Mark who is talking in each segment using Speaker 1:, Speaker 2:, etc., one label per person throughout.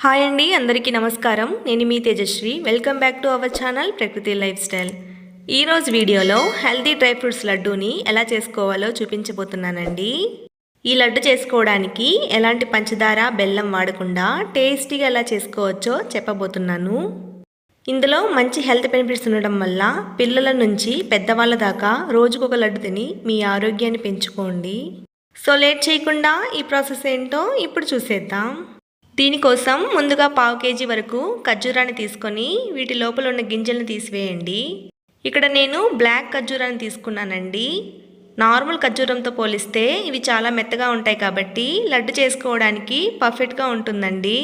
Speaker 1: Hi అండి, అందరికీ నమస్కారం. నేను మీ Tejasri. Welcome back to our channel Prakriti lifestyle. ఈరోజు వీడియోలో హెల్తీ డ్రై ఫ్రూట్స్ లడ్డూని ఎలా చేసుకోవాలో చూపించబోతున్నానండి. ఈ లడ్డు చేసుకోవడానికి ఎలాంటి పంచదార బెల్లం వాడకుండా టేస్టీగా ఎలా చేసుకోవచ్చో చెప్పబోతున్నాను. ఇందులో మంచి హెల్త్ బెనిఫిట్స్ ఉండడం వల్ల పిల్లల నుంచి పెద్దవాళ్ళ దాకా రోజుకొక లడ్డు తిని మీ ఆరోగ్యాన్ని పెంచుకోండి. సో లేట్ చేయకుండా ఈ ప్రాసెస్ ఏంటో ఇప్పుడు చూసేద్దాం. దీనికోసం ముందుగా 1/2 kg వరకు ఖర్జూరాన్ని తీసుకొని వీటి లోపల ఉన్న గింజలను తీసివేయండి. ఇక్కడ నేను బ్లాక్ ఖర్జూరాన్ని తీసుకున్నానండి. నార్మల్ ఖర్జూరంతో పోలిస్తే ఇవి చాలా మెత్తగా ఉంటాయి కాబట్టి లడ్డు చేసుకోవడానికి పర్ఫెక్ట్గా ఉంటుందండి.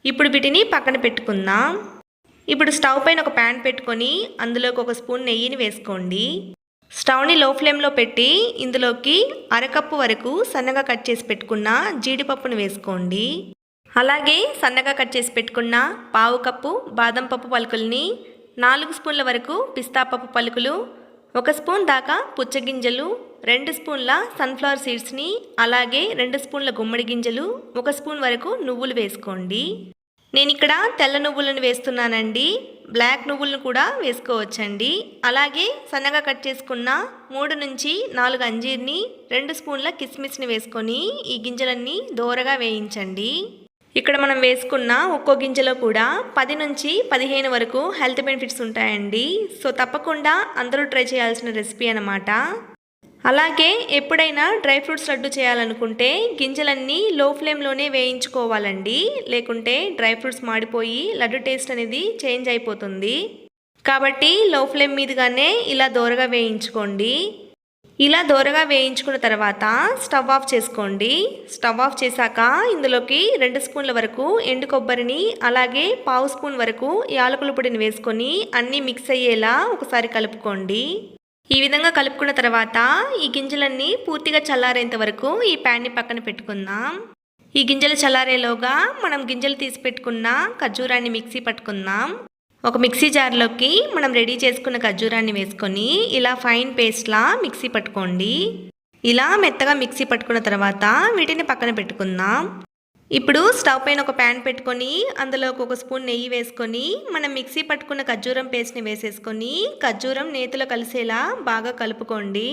Speaker 1: ఇప్పుడు వీటిని పక్కన పెట్టుకుందాం. ఇప్పుడు స్టవ్ పైన ఒక ప్యాన్ పెట్టుకొని అందులోకి 1 స్పూన్ నెయ్యిని వేసుకోండి. స్టవ్ని లో ఫ్లేమ్లో పెట్టి ఇందులోకి 1/2 కప్పు వరకు సన్నగా కట్ చేసి పెట్టుకున్న జీడిపప్పును వేసుకోండి. అలాగే సన్నగా కట్ చేసి పెట్టుకున్న 1/2 కప్పు బాదం పప్పు పలుకుల్ని, 4 స్పూన్ల వరకు పిస్తా పప్పు పలుకులు, 1 స్పూన్ దాకా పుచ్చగింజలు, 2 స్పూన్ల సన్ఫ్లవర్ సీడ్స్ని, అలాగే 2 స్పూన్ల గుమ్మడి గింజలు, 1 స్పూన్ వరకు నువ్వులు వేసుకోండి. నేను ఇక్కడ తెల్ల నువ్వులను వేస్తున్నానండి. బ్లాక్ నువ్వులను కూడా వేసుకోవచ్చండి. అలాగే సన్నగా కట్ చేసుకున్న 3 నుంచి 4 అంజీర్ని, 2 స్పూన్ల కిస్మిస్ని వేసుకొని ఈ గింజలన్నీ దోరగా వేయించండి. ఇక్కడ మనం వేసుకున్న ఒక్కో గింజలో కూడా 10 నుంచి 15 వరకు హెల్త్ బెనిఫిట్స్ ఉంటాయండి. సో తప్పకుండా అందరూ ట్రై చేయాల్సిన రెసిపీ అన్నమాట. అలాగే ఎప్పుడైనా డ్రై ఫ్రూట్స్ లడ్డు చేయాలనుకుంటే గింజలన్నీ లో ఫ్లేమ్లోనే వేయించుకోవాలండి. లేకుంటే డ్రై ఫ్రూట్స్ మాడిపోయి లడ్డు టేస్ట్ అనేది చేంజ్ అయిపోతుంది. కాబట్టి లో ఫ్లేమ్ మీదుగానే ఇలా దోరగా వేయించుకోండి. ఇలా దోరగా వేయించుకున్న తర్వాత స్టవ్ ఆఫ్ చేసుకోండి. స్టవ్ ఆఫ్ చేశాక ఇందులోకి 2 స్పూన్ల వరకు ఎండు కొబ్బరిని, అలాగే 1/2 స్పూన్ వరకు యాలకుల పొడిని వేసుకొని అన్నీ మిక్స్ అయ్యేలా ఒకసారి కలుపుకోండి. ఈ విధంగా కలుపుకున్న తర్వాత ఈ గింజలన్నీ పూర్తిగా చల్లారేంత వరకు ఈ ప్యాన్ని పక్కన పెట్టుకుందాం. ఈ గింజలు చల్లారేలోగా మనం గింజలు తీసి పెట్టుకున్న ఖర్జూరాన్ని మిక్సీ పట్టుకుందాం. ఒక మిక్సీ జార్లోకి మనం రెడీ చేసుకున్న ఖర్జూరాన్ని వేసుకొని ఇలా ఫైన్ పేస్ట్లా మిక్సీ పట్టుకోండి. ఇలా మెత్తగా మిక్సీ పట్టుకున్న తర్వాత వీటిని పక్కన పెట్టుకుందాం. ఇప్పుడు స్టవ్ పైన ఒక ప్యాన్ పెట్టుకొని అందులోకి 1 స్పూన్ నెయ్యి వేసుకొని మనం మిక్సీ పట్టుకున్న ఖర్జూరం పేస్ట్ని వేసేసుకొని ఖర్జూరం నేతిలో కలిసేలా బాగా కలుపుకోండి.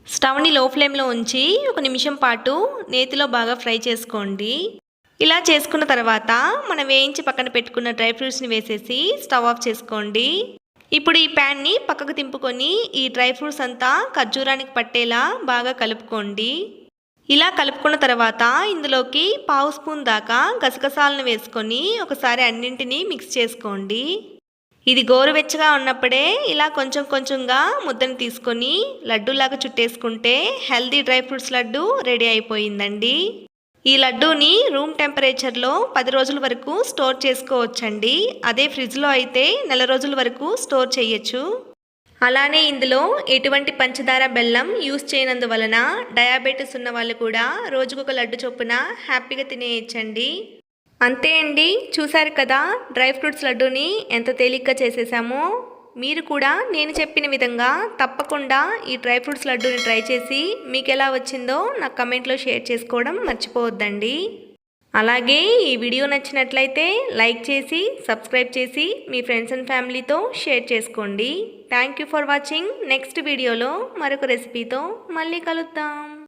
Speaker 1: స్టవ్ని లో ఫ్లేమ్లో ఉంచి 1 నిమిషం పాటు నేతిలో బాగా ఫ్రై చేసుకోండి. ఇలా చేసుకున్న తర్వాత మనం వేయించి పక్కన పెట్టుకున్న డ్రై ఫ్రూట్స్ని వేసేసి స్టవ్ ఆఫ్ చేసుకోండి. ఇప్పుడు ఈ ప్యాన్ని పక్కకు తింపుకొని ఈ డ్రై ఫ్రూట్స్ అంతా ఖర్జూరానికి పట్టేలా బాగా కలుపుకోండి. ఇలా కలుపుకున్న తర్వాత ఇందులోకి 1/2 స్పూన్ దాకా గసగసాలను వేసుకొని ఒకసారి అన్నింటినీ మిక్స్ చేసుకోండి. ఇది గోరువెచ్చగా ఉన్నప్పుడే ఇలా కొంచెం కొంచెంగా ముద్దను తీసుకొని లడ్డూలాగా చుట్టేసుకుంటే healthy dry fruits laddu ready అయిపోయిందండి. ఈ లడ్డూని రూమ్ టెంపరేచర్లో 10 రోజుల వరకు స్టోర్ చేసుకోవచ్చండి. అదే ఫ్రిడ్జ్లో అయితే నెల రోజుల వరకు స్టోర్ చేయొచ్చు. అలానే ఇందులో ఎటువంటి పంచదార బెల్లం యూస్ చేయనందువలన డయాబెటీస్ ఉన్న వాళ్ళు కూడా రోజుకొక లడ్డు చొప్పున హ్యాపీగా తినేయచ్చండి. అంతే అండి, చూసారు కదా డ్రై ఫ్రూట్స్ లడ్డూని ఎంత తేలిగ్గా చేసేసామో. మీరు కూడా నేను చెప్పిన విధంగా తప్పకుండా ఈ డ్రై ఫ్రూట్స్ లడ్డూని ట్రై చేసి మీకు ఎలా వచ్చిందో నాకు కమెంట్లో షేర్ చేసుకోవడం మర్చిపోవద్దండి. అలాగే ఈ వీడియో నచ్చినట్లయితే లైక్ చేసి సబ్స్క్రైబ్ చేసి మీ ఫ్రెండ్స్ అండ్ ఫ్యామిలీతో షేర్ చేసుకోండి. Thank you for watching. Next వీడియోలో మరొక రెసిపీతో మళ్ళీ కలుద్దాం.